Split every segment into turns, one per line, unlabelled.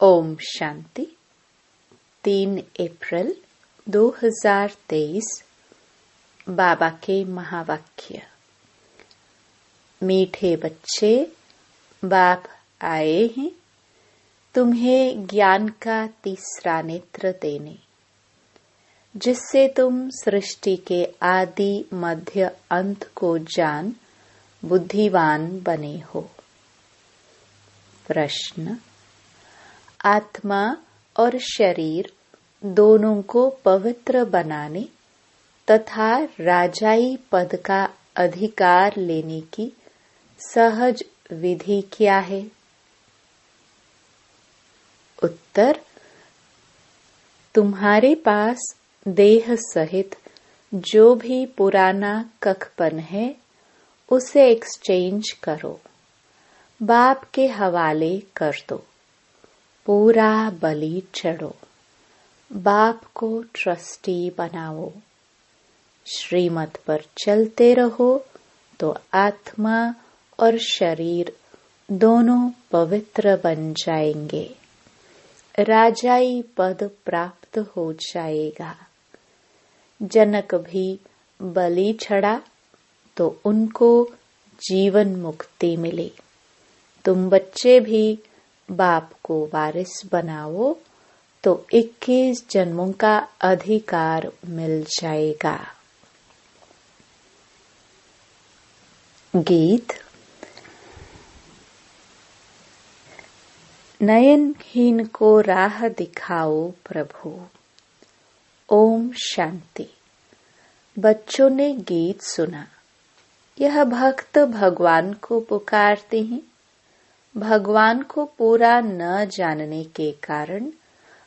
ओम शांति। 3 अप्रैल 2023। बाबा के महावाक्य। मीठे बच्चे, बाप आए हैं तुम्हें ज्ञान का तीसरा नेत्र देने, जिससे तुम सृष्टि के आदि मध्य अंत को जान बुद्धिवान बने हो। प्रश्न: आत्मा और शरीर दोनों को पवित्र बनाने तथा राजाई पद का अधिकार लेने की सहज विधि क्या है? उत्तर: तुम्हारे पास देह सहित जो भी पुराना कखपन है उसे एक्सचेंज करो, बाप के हवाले कर दो, पूरा बलि चढ़ो, बाप को ट्रस्टी बनाओ। श्रीमत पर चलते रहो तो आत्मा और शरीर दोनों पवित्र बन जाएंगे, राजाई पद प्राप्त हो जाएगा। जनक भी बलि चढ़ा तो उनको जीवन मुक्ति मिली। तुम बच्चे भी बाप को वारिस बनाओ तो 21 जन्मों का अधिकार मिल जाएगा। गीत। नयनहीन को राह दिखाओ प्रभु। ओम शांति। बच्चों ने गीत सुना। यह भक्त भगवान को पुकारते हैं। भगवान को पूरा न जानने के कारण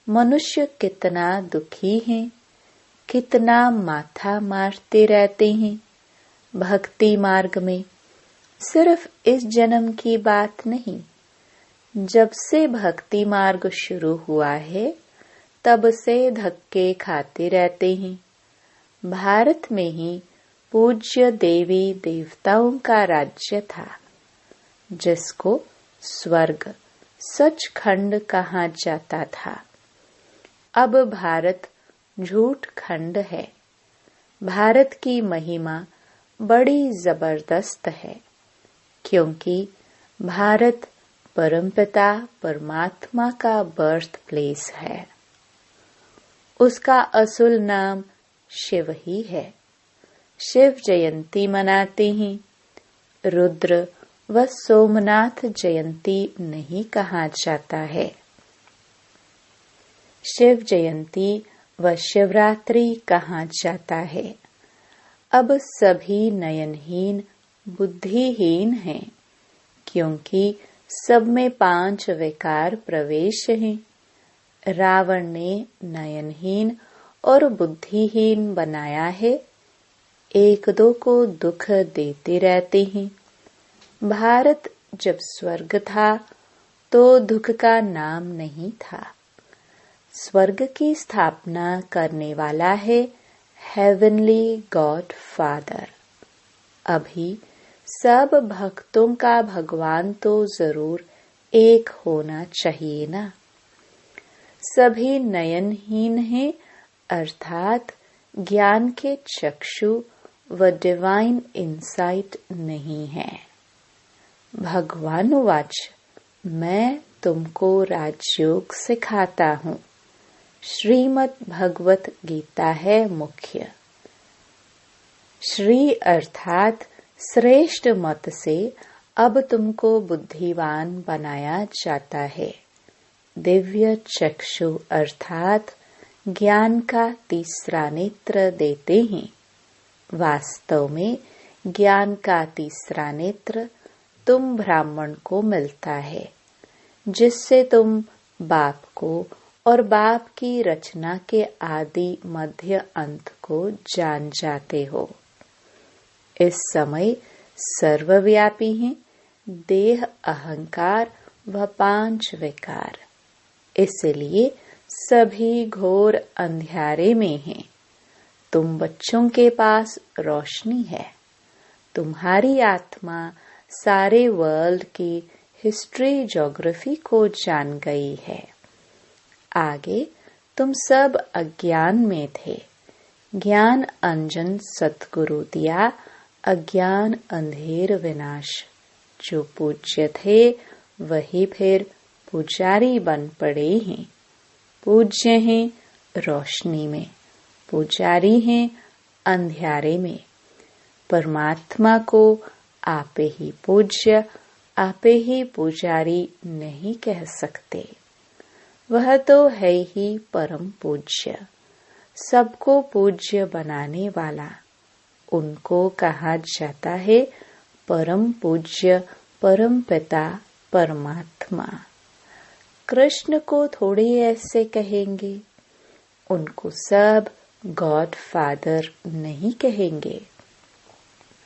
मनुष्य कितना दुखी है, कितना माथा मारते रहते हैं। भक्ति मार्ग में सिर्फ इस जन्म की बात नहीं, जब से भक्ति मार्ग शुरू हुआ है तब से धक्के खाते रहते हैं। भारत में ही पूज्य देवी देवताओं का राज्य था, जिसको स्वर्ग सचखंड कहा जाता था। अब भारत झूठ खंड है। भारत की महिमा बड़ी जबरदस्त है, क्योंकि भारत परमपिता परमात्मा का बर्थ प्लेस है। उसका असुल नाम शिव ही है। शिव जयंती मनाते हैं। रुद्र व सोमनाथ जयंती नहीं कहा जाता है। शिव जयंती व शिवरात्रि कहा जाता है। अब सभी नयनहीन बुद्धिहीन हैं, क्योंकि सब में 5 विकार प्रवेश हैं। रावण ने नयनहीन और बुद्धिहीन बनाया है। एक दो को दुख देते रहते हैं। भारत जब स्वर्ग था तो दुख का नाम नहीं था। स्वर्ग की स्थापना करने वाला है हेवनली गॉड फादर। अभी सब भक्तों का भगवान तो जरूर एक होना चाहिए ना। सभी नयनहीन हैं, अर्थात ज्ञान के चक्षु व डिवाइन इंसाइट नहीं है। भगवान वाच, मैं तुमको राजयोग सिखाता हूँ। श्रीमद् भगवत गीता है मुख्य। श्री अर्थात श्रेष्ठ मत से अब तुमको बुद्धिवान बनाया जाता है। दिव्य चक्षु अर्थात ज्ञान का तीसरा नेत्र देते हैं। वास्तव में ज्ञान का तीसरा नेत्र तुम ब्राह्मण को मिलता है, जिससे तुम बाप को और बाप की रचना के आदि मध्य अंत को जान जाते हो। इस समय सर्वव्यापी हैं देह, अहंकार व 5 विकार। इसलिए सभी घोर अंधियारे में हैं। तुम बच्चों के पास रोशनी है। तुम्हारी आत्मा सारे वर्ल्ड की हिस्ट्री ज्योग्राफी को जान गई है। आगे तुम सब अज्ञान में थे, ज्ञान अंजन सतगुरु दिया, अज्ञान अंधेर विनाश। जो पूज्य थे वही फिर पुजारी बन पड़े हैं। पूज्य हैं रोशनी में, पुजारी हैं अंधियारे में। परमात्मा को आपे ही पूज्य, आपे ही पुजारी नहीं कह सकते। वह तो है ही परम पूज्य, सबको पूज्य बनाने वाला। उनको कहा जाता है परम पूज्य, परम पिता, परमात्मा। कृष्ण को थोड़े ऐसे कहेंगे, उनको सब गॉड फादर नहीं कहेंगे।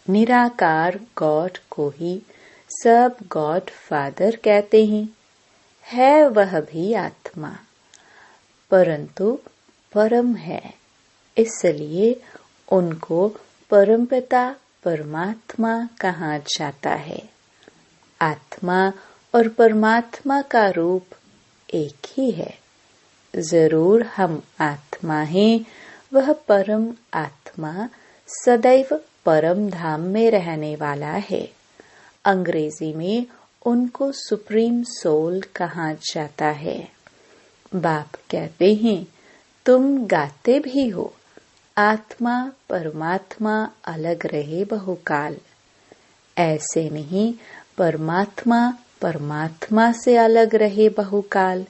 निराकार गॉड को ही सब गॉड फादर कहते हैं। है वह भी आत्मा, परंतु परम है, इसलिए उनको परमपिता परमात्मा कहा जाता है। आत्मा और परमात्मा का रूप एक ही है। जरूर हम आत्मा हैं, वह परम आत्मा सदैव परम धाम में रहने वाला है। अंग्रेजी में उनको सुप्रीम सोल कहा जाता है। बाप कहते हैं तुम गाते भी हो, आत्मा परमात्मा अलग रहे बहुकाल। ऐसे नहीं परमात्मा परमात्मा से अलग रहे बहुकाल,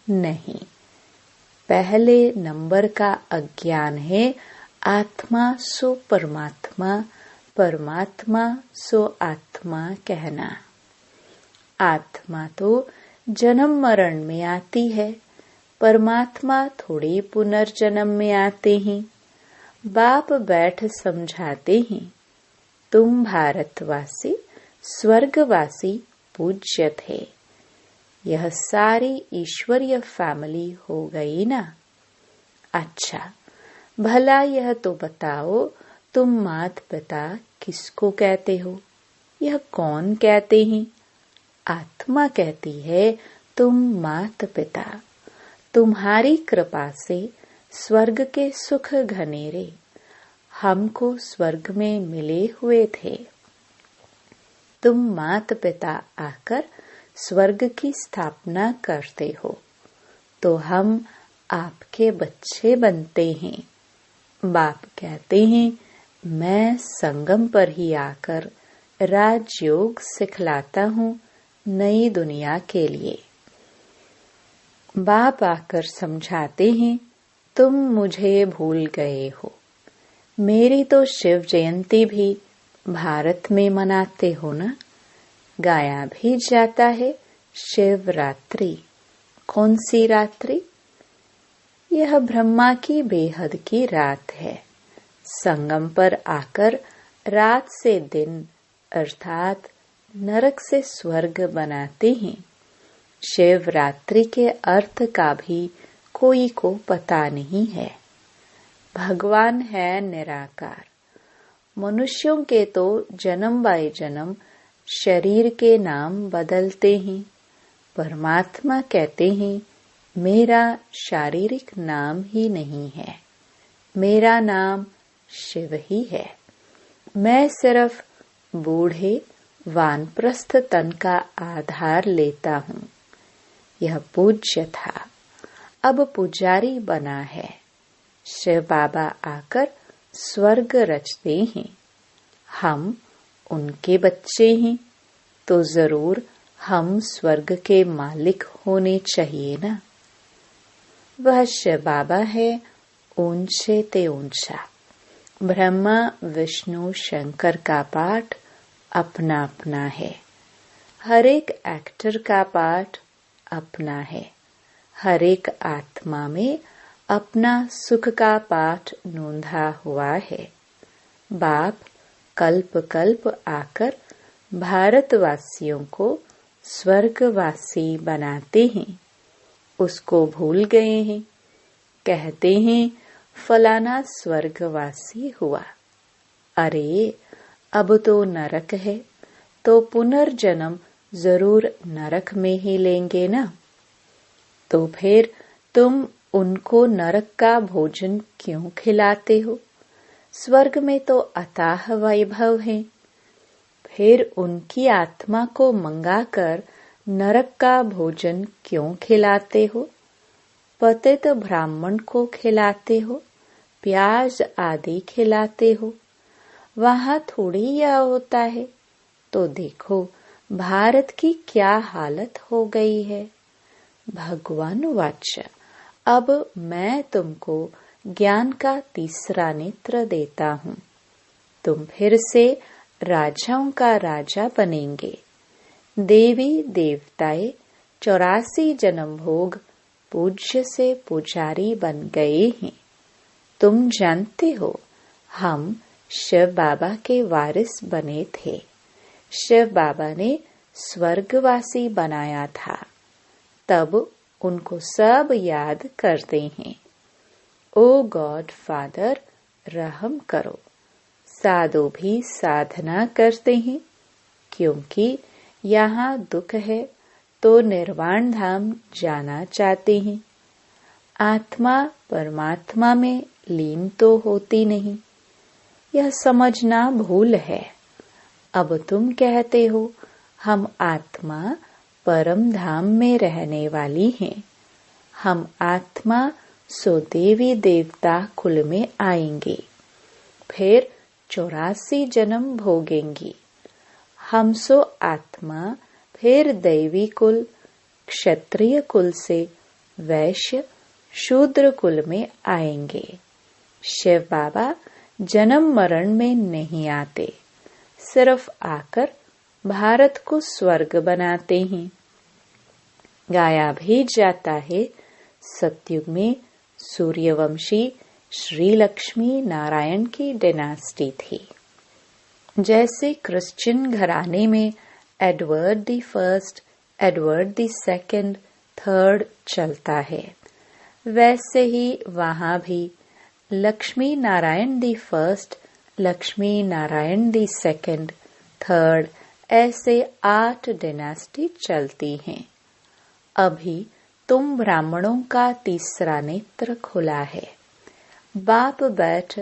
नहीं। पहले नंबर का अज्ञान है आत्मा सो परमात्मा, परमात्मा सो आत्मा कहना। आत्मा तो जन्म मरण में आती है, परमात्मा थोड़े पुनर्जन्म में आते हैं। बाप बैठ समझाते हैं, तुम भारतवासी स्वर्गवासी पूज्य थे। यह सारी ईश्वरीय फैमिली हो गई ना। अच्छा, भला यह तो बताओ तुम मात पिता किसको कहते हो? यह कौन कहते हैं? आत्मा कहती है तुम मात पिता। तुम्हारी कृपा से स्वर्ग के सुख घनेरे हमको स्वर्ग में मिले हुए थे। तुम मात पिता आकर स्वर्ग की स्थापना करते हो, तो हम आपके बच्चे बनते हैं। बाप कहते हैं मैं संगम पर ही आकर राजयोग सिखलाता हूँ नई दुनिया के लिए। बाप आकर समझाते हैं तुम मुझे भूल गए हो। मेरी तो शिव जयंती भी भारत में मनाते हो ना। गाया भी जाता है शिवरात्रि। कौन सी रात्रि? यह ब्रह्मा की बेहद की रात है। संगम पर आकर रात से दिन अर्थात नरक से स्वर्ग बनाते हैं। शिवरात्रि के अर्थ का भी कोई को पता नहीं है। भगवान है निराकार। मनुष्यों के तो जन्म बाय जन्म शरीर के नाम बदलते हैं। परमात्मा कहते हैं मेरा शारीरिक नाम ही नहीं है, मेरा नाम शिव ही है। मैं सिर्फ बूढ़े वानप्रस्थ तन का आधार लेता हूँ। यह पूज्य था, अब पुजारी बना है। शिव बाबा आकर स्वर्ग रचते हैं। हम उनके बच्चे हैं, तो जरूर हम स्वर्ग के मालिक होने चाहिए ना। वह शिव बाबा है ऊंचे ते ऊंचा। ब्रह्मा विष्णु शंकर का पाठ अपना अपना है। हर एक एक्टर का पाठ अपना है। हर एक आत्मा में अपना सुख का पाठ नोंधा हुआ है। बाप कल्प कल्प आकर भारतवासियों को स्वर्गवासी बनाते हैं। उसको भूल गए हैं। कहते हैं फलाना स्वर्गवासी हुआ। अरे अब तो नरक है, तो पुनर्जन्म जरूर नरक में ही लेंगे ना। तो फिर तुम उनको नरक का भोजन क्यों खिलाते हो? स्वर्ग में तो अथाह वैभव है। फिर उनकी आत्मा को मंगाकर नरक का भोजन क्यों खिलाते हो? पतित ब्राह्मण को खिलाते हो, प्याज आदि खिलाते हो। वहां थोड़ी यह होता है। तो देखो भारत की क्या हालत हो गई है। भगवान वाचा, अब मैं तुमको ज्ञान का तीसरा नेत्र देता हूँ। तुम फिर से राजाओं का राजा बनेंगे। देवी देवताएं 84 जन्म भोग पूज्य से पुजारी बन गए हैं। तुम जानते हो हम शिव बाबा के वारिस बने थे। शिव बाबा ने स्वर्गवासी बनाया था। तब उनको सब याद करते हैं। ओ गॉड फादर, रहम करो। साधु भी साधना करते हैं, क्योंकि यहाँ दुख है तो निर्वाण धाम जाना चाहते हैं। आत्मा परमात्मा में लीन तो होती नहीं, यह समझना भूल है। अब तुम कहते हो हम आत्मा परम धाम में रहने वाली हैं। हम आत्मा सो देवी देवता कुल में आएंगे, फिर 84 जन्म भोगेंगी। हम सो आत्मा फिर दैवी कुल, क्षत्रिय कुल से वैश्य शूद्र कुल में आएंगे। शिव बाबा जन्म मरण में नहीं आते, सिर्फ आकर भारत को स्वर्ग बनाते हैं। गाया भी जाता है सतयुग में सूर्यवंशी श्री लक्ष्मी नारायण की डायनेस्टी थी। जैसे क्रिश्चियन घराने में Edward the first, Edward the second, third चलता है, वैसे ही वहां भी Lakshmi Narayan the first, Lakshmi Narayan the second, third, ऐसे 8 डायनेस्टी चलती हैं। अभी तुम ब्राह्मणों का तीसरा नेत्र खुला है। बाप बैठ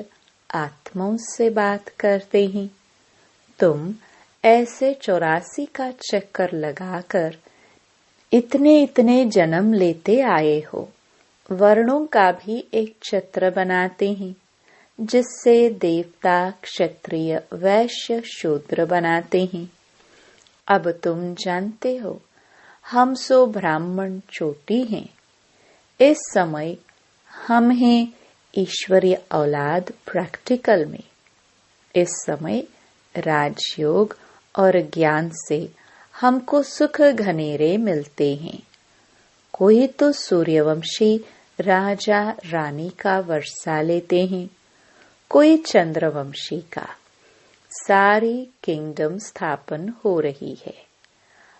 आत्माओं से बात करते हैं। तुम ऐसे 84 का चक्कर लगाकर इतने इतने जन्म लेते आए हो। वर्णों का भी एक चित्र बनाते हैं, जिससे देवता क्षत्रिय वैश्य शूद्र बनाते हैं। अब तुम जानते हो हम सो ब्राह्मण चोटी हैं। इस समय हम हैं ईश्वरीय औलाद प्रैक्टिकल में। इस समय राजयोग और ज्ञान से हमको सुख घनेरे मिलते हैं। कोई तो सूर्यवंशी राजा रानी का वर्षा लेते हैं, कोई चंद्रवंशी का। सारी किंगडम स्थापन हो रही है।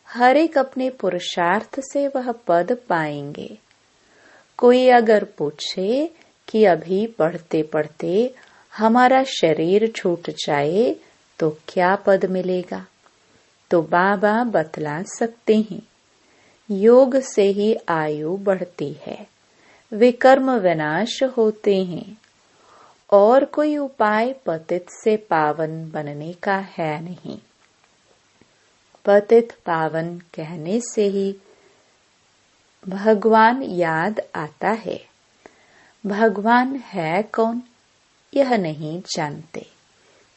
हर एक अपने पुरुषार्थ से वह पद पाएंगे। कोई अगर पूछे कि अभी पढ़ते पढ़ते हमारा शरीर छूट जाए तो क्या पद मिलेगा, तो बाबा बतला सकते हैं। योग से ही आयु बढ़ती है, विकर्म विनाश होते हैं, और कोई उपाय पतित से पावन बनने का है नहीं। पतित पावन कहने से ही भगवान याद आता है। भगवान है कौन यह नहीं जानते।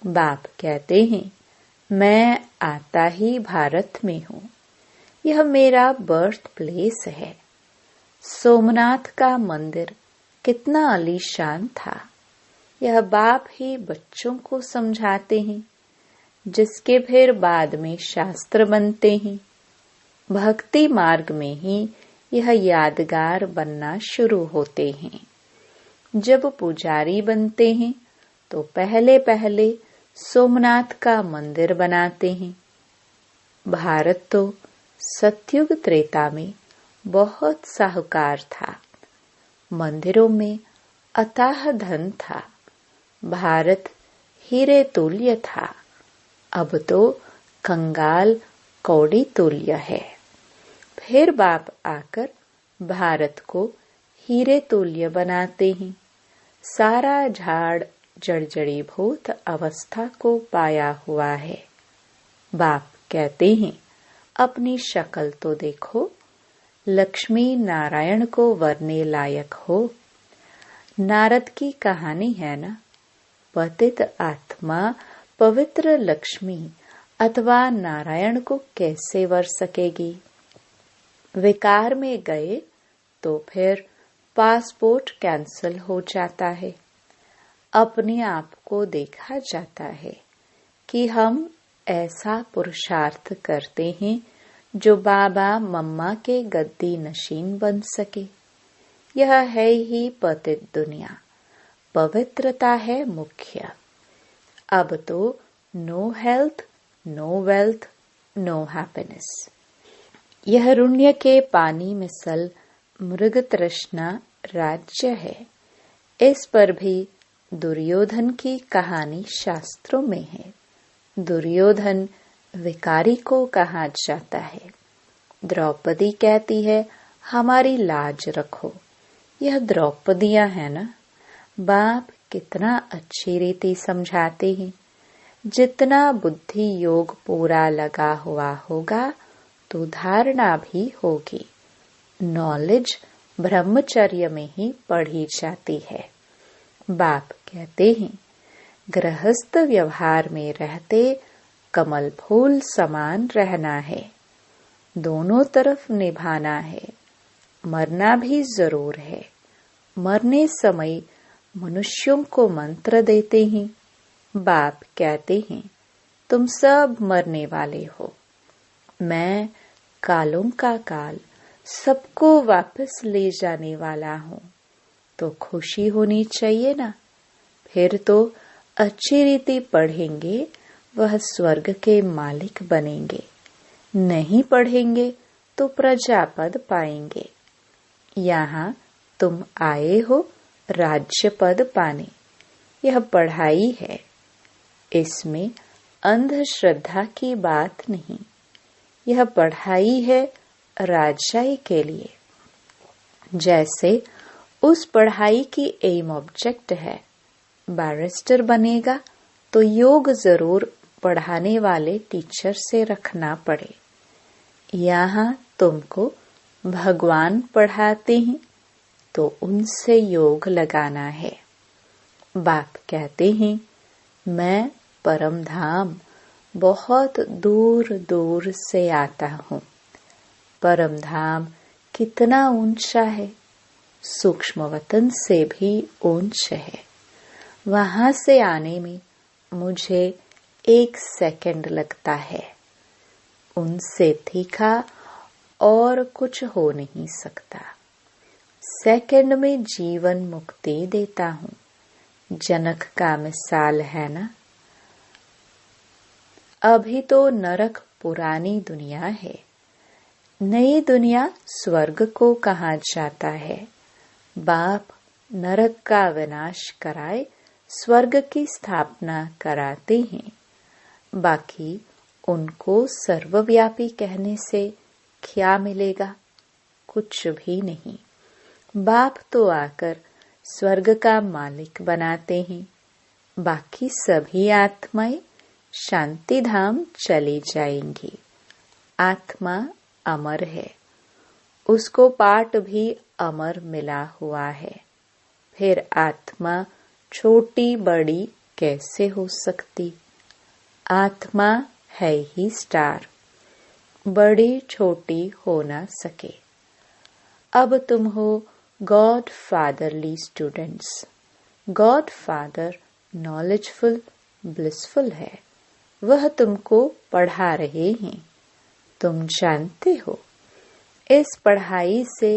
बाप कहते हैं मैं आता ही भारत में हूँ, यह मेरा बर्थ प्लेस है। सोमनाथ का मंदिर कितना आलीशान था, यह बाप ही बच्चों को समझाते हैं, जिसके फिर बाद में शास्त्र बनते हैं। भक्ति मार्ग में ही यह यादगार बनना शुरू होते हैं। जब पुजारी बनते हैं तो पहले पहले सोमनाथ का मंदिर बनाते हैं। भारत तो सतयुग त्रेता में बहुत साहूकार था, मंदिरों में अथाह धन था, भारत हीरे तुल्य था। अब तो कंगाल कौड़ी तुल्य है। फिर बाप आकर भारत को हीरे तुल्य बनाते हैं। सारा झाड़ जर्जरीभूत अवस्था को पाया हुआ है। बाप कहते हैं, अपनी शक्ल तो देखो, लक्ष्मी नारायण को वरने लायक हो। नारद की कहानी है ना, पतित आत्मा पवित्र लक्ष्मी अथवा नारायण को कैसे वर सकेगी। विकार में गए तो फिर पासपोर्ट कैंसिल हो जाता है। अपने आप को देखा जाता है कि हम ऐसा पुरुषार्थ करते हैं जो बाबा मम्मा के गद्दी नशीन बन सके। यह है ही पतित दुनिया। पवित्रता है मुख्य। अब तो no health, no wealth, no happiness. यह रुण्य के पानी मिसल मृग तृष्णा राज्य है। इस पर भी दुर्योधन की कहानी शास्त्रों में है। दुर्योधन विकारी को कहा जाता है। द्रौपदी कहती है, हमारी लाज रखो। यह द्रौपदियां है ना। बाप कितना अच्छी रीति समझाते हैं। जितना बुद्धि योग पूरा लगा हुआ होगा तो धारणा भी होगी। नॉलेज ब्रह्मचर्य में ही पढ़ी जाती है। बाप कहते हैं, गृहस्थ व्यवहार में रहते कमल फूल समान रहना है। दोनों तरफ निभाना है। मरना भी जरूर है। मरने समय मनुष्यों को मंत्र देते हैं। बाप कहते हैं, तुम सब मरने वाले हो। मैं कालों का काल सबको वापस ले जाने वाला हूँ। तो खुशी होनी चाहिए ना। फिर तो अच्छी रीति पढ़ेंगे, वह स्वर्ग के मालिक बनेंगे। नहीं पढ़ेंगे तो प्रजापद पाएंगे। यहाँ तुम आए हो राज्य पद पाने। यह पढ़ाई है। इसमें अंधश्रद्धा की बात नहीं। यह पढ़ाई है राजाई के लिए। जैसे उस पढ़ाई की एम ऑब्जेक्ट है। बैरिस्टर बनेगा तो योग जरूर पढ़ाने वाले टीचर से रखना पड़े। यहाँ तुमको भगवान पढ़ाते हैं तो उनसे योग लगाना है। बाप कहते हैं, मैं परम धाम बहुत दूर दूर से आता हूँ। परम धाम कितना ऊंचा है, सूक्ष्म वतन से भी ऊंच है। वहां से आने में मुझे 1 सेकंड लगता है। उनसे तीखा और कुछ हो नहीं सकता। सेकंड में जीवन मुक्ति देता हूँ। जनक का मिसाल है ना। अभी तो नरक पुरानी दुनिया है। नई दुनिया स्वर्ग को कहा जाता है। बाप नरक का विनाश कराए स्वर्ग की स्थापना कराते हैं। बाकी उनको सर्वव्यापी कहने से क्या मिलेगा? कुछ भी नहीं। बाप तो आकर स्वर्ग का मालिक बनाते हैं। बाकी सभी आत्माएं शांति धाम चली जाएंगी। आत्मा अमर है। उसको पाठ भी अमर मिला हुआ है। फिर आत्मा छोटी बड़ी कैसे हो सकती? आत्मा है ही स्टार। बड़ी छोटी हो ना सके। अब तुम हो God fatherly students. God father knowledgeful blissful है। वह तुमको पढ़ा रहे हैं। तुम जानते हो, इस पढ़ाई से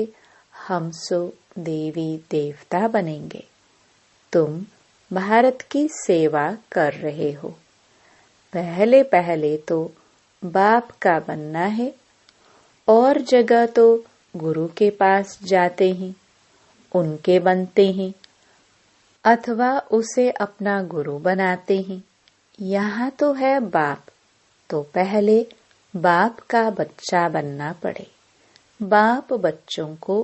हम सो देवी देवता बनेंगे। तुम भारत की सेवा कर रहे हो। पहले पहले तो बाप का बनना है। और जगह तो गुरु के पास जाते हैं, उनके बनते हैं, अथवा उसे अपना गुरु बनाते हैं। यहाँ तो है बाप, तो पहले बाप का बच्चा बनना पड़े। बाप बच्चों को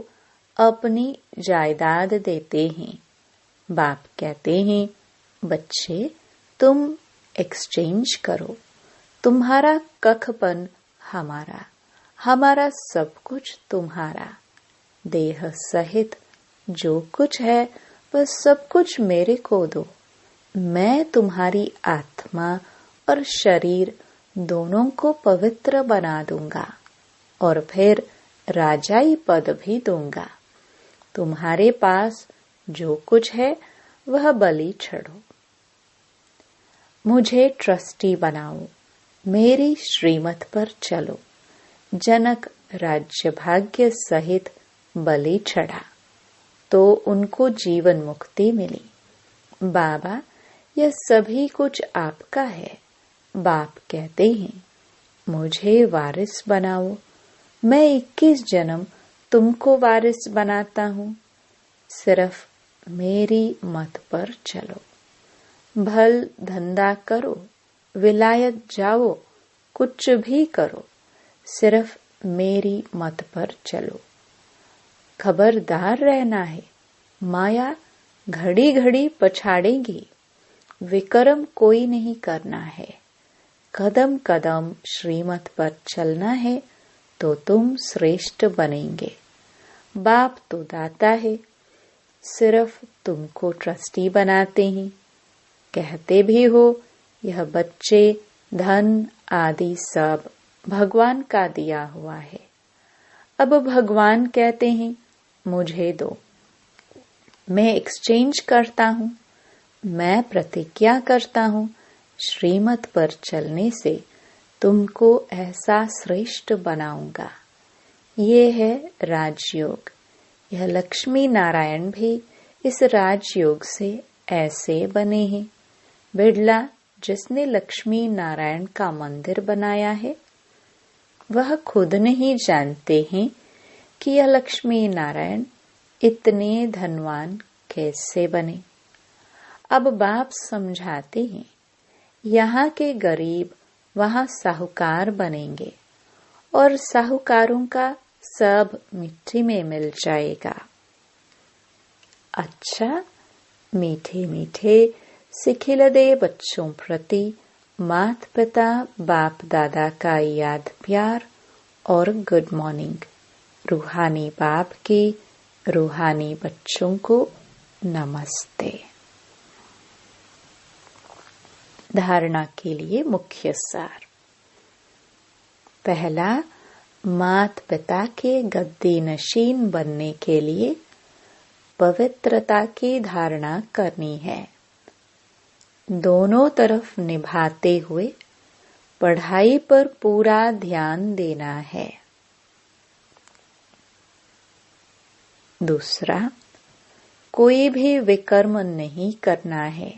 अपनी जायदाद देते हैं। बाप कहते हैं, बच्चे तुम एक्सचेंज करो, तुम्हारा कखपन हमारा, हमारा सब कुछ तुम्हारा। देह सहित जो कुछ है वह सब कुछ मेरे को दो। मैं तुम्हारी आत्मा और शरीर दोनों को पवित्र बना दूंगा और फिर राजाई पद भी दूंगा। तुम्हारे पास जो कुछ है वह बलि चढ़ो। मुझे ट्रस्टी बनाओ, मेरी श्रीमत पर चलो। जनक राज्य भाग्य सहित बलि चढ़ा तो उनको जीवन मुक्ति मिली। बाबा, यह सभी कुछ आपका है। बाप कहते हैं, मुझे वारिस बनाओ। मैं 21 जन्म तुमको वारिस बनाता हूँ। सिर्फ मेरी मत पर चलो। भल धंधा करो, विलायत जाओ, कुछ भी करो, सिर्फ मेरी मत पर चलो। खबरदार रहना है, माया घड़ी घड़ी पछाड़ेगी। विक्रम कोई नहीं करना है। कदम कदम श्रीमत पर चलना है तो तुम श्रेष्ठ बनेंगे। बाप तो दाता है, सिर्फ तुमको ट्रस्टी बनाते हैं। कहते भी हो यह बच्चे धन आदि सब भगवान का दिया हुआ है। अब भगवान कहते हैं, मुझे दो। मैं एक्सचेंज करता हूँ। मैं प्रतिज्ञा करता हूँ, श्रीमत पर चलने से तुमको ऐसा श्रेष्ठ बनाऊंगा। ये है राजयोग। यह लक्ष्मी नारायण भी इस राजयोग से ऐसे बने हैं। बिड़ला जिसने लक्ष्मी नारायण का मंदिर बनाया है, वह खुद नहीं जानते हैं कि यह लक्ष्मी नारायण इतने धनवान कैसे बने। अब बाप समझाते हैं, यहाँ के गरीब वहाँ साहूकार बनेंगे और साहूकारों का सब मिट्टी में मिल जाएगा। अच्छा, मीठे मीठे सिखिलदे बच्चों प्रति माता पिता बाप दादा का याद प्यार और गुड मॉर्निंग। रूहानी बाप की रूहानी बच्चों को नमस्ते। धारणा के लिए मुख्य सार। पहला, माता पिता के गद्दी नशीन बनने के लिए पवित्रता की धारणा करनी है। दोनों तरफ निभाते हुए पढ़ाई पर पूरा ध्यान देना है। दूसरा, कोई भी विकर्म नहीं करना है।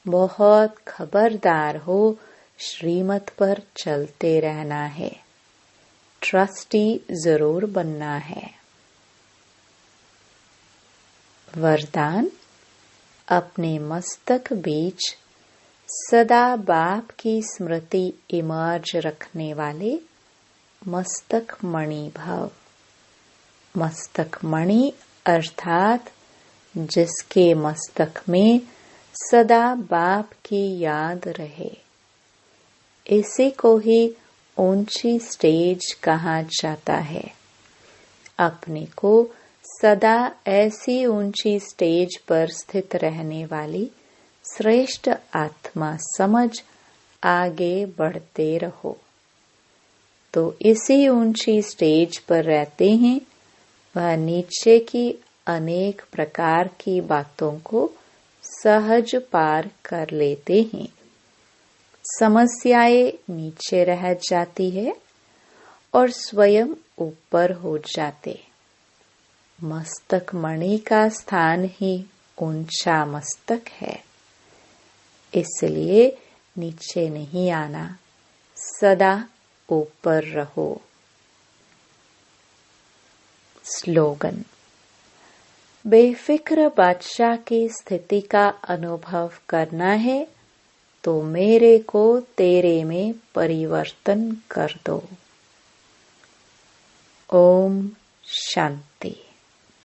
बहुत खबरदार हो, श्रीमत पर चलते रहना है। ट्रस्टी जरूर बनना है। वरदान, अपने मस्तक बीच सदा बाप की स्मृति इमर्ज रखने वाले मस्तक मणि भव। मस्तक मणि अर्थात जिसके मस्तक में सदा बाप की याद रहे। इसी को ही ऊंची स्टेज कहा जाता है। अपने को सदा ऐसी ऊंची स्टेज पर स्थित रहने वाली श्रेष्ठ आत्मा समझ आगे बढ़ते रहो। तो इसी ऊंची स्टेज पर रहते हैं, वह नीचे की अनेक प्रकार की बातों को सहज पार कर लेते हैं। समस्याएं नीचे रह जाती है और स्वयं ऊपर हो जाते। मस्तक मणि का स्थान ही ऊंचा मस्तक है, इसलिए नीचे नहीं आना, सदा ऊपर रहो। स्लोगन, बेफिक्र बादशाह की स्थिति का अनुभव करना है तो मेरे को तेरे में परिवर्तन कर दो। ओम शांति।